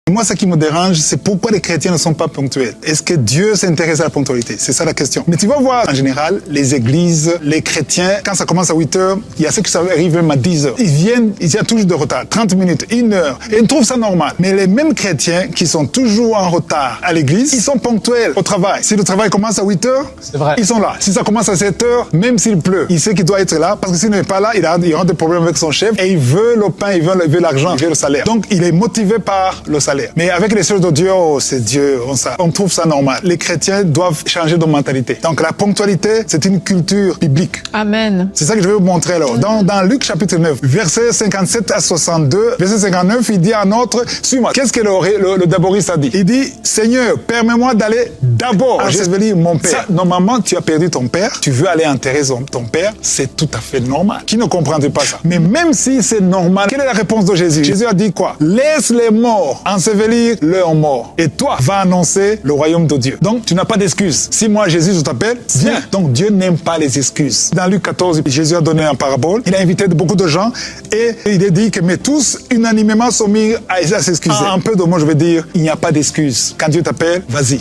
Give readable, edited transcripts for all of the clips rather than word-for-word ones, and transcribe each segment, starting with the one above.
Moi, ce qui me dérange, c'est pourquoi les chrétiens ne sont pas ponctuels. Est-ce que Dieu s'intéresse à la ponctualité? C'est ça la question. Mais tu vas voir, en général, les églises, les chrétiens, quand ça commence à 8 heures, il y a ceux qui arrivent même à 10 heures. Ils viennent, il y a toujours de retard, 30 minutes, 1 heure, et ils trouvent ça normal. Mais les mêmes chrétiens qui sont toujours en retard à l'église, ils sont ponctuels au travail. Si le travail commence à 8 heures, ils sont là. Si ça commence à 7 heures, même s'il pleut, il sait qu'il doit être là, parce que s'il n'est pas là, il aura des problèmes avec son chef, et il veut le pain, il veut l'argent, il veut le salaire. Donc, il est motivé par le salaire. Mais avec les choses de Dieu, oh, c'est Dieu, on trouve ça normal. Les chrétiens doivent changer de mentalité. Donc la ponctualité, c'est une culture biblique. Amen. C'est ça que je vais vous montrer là. Dans Luc chapitre 9, versets 57 à 62, verset 59, il dit à notre, suis-moi. Qu'est-ce que le d'abordiste a dit? Il dit, Seigneur, permets-moi d'aller d'abord ensevelir mon père. Ça, normalement, tu as perdu ton père, tu veux aller enterrer ton père, c'est tout à fait normal. Qui ne comprendrait pas ça? Mais même si c'est normal, quelle est la réponse de Jésus? Jésus a dit quoi? Laisse les morts ensevelir leurs morts. Et toi, va annoncer le royaume de Dieu. Donc, tu n'as pas d'excuses. Si moi, Jésus, je t'appelle, viens. Donc, Dieu n'aime pas les excuses. Dans Luc 14, Jésus a donné un parabole. Il a invité beaucoup de gens et il a dit que mais tous, unanimement, sont mis à s'excuser. Un peu de moi, je veux dire, il n'y a pas d'excuses. Quand Dieu t'appelle, vas-y.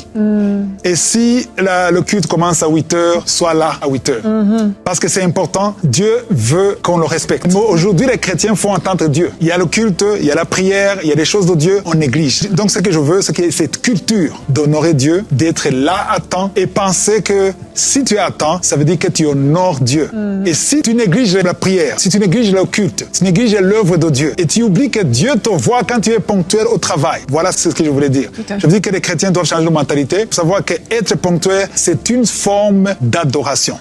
Et si le culte commence à 8 heures, sois là à 8 heures. Parce que c'est important. Dieu veut qu'on le respecte. Aujourd'hui, les chrétiens font entendre Dieu. Il y a le culte, il y a la prière, il y a des choses de Dieu, on néglige. Donc, ce que je veux, c'est que cette culture d'honorer Dieu, d'être là à temps et penser que si tu es à temps, ça veut dire que tu honores Dieu. Et si tu négliges la prière, si tu négliges le culte, si tu négliges l'œuvre de Dieu et tu oublies que Dieu te voit quand tu es ponctuel au travail. Voilà ce que je voulais dire. Je dis que les chrétiens doivent changer de mentalité pour savoir qu'être ponctuel, c'est une forme d'adoration.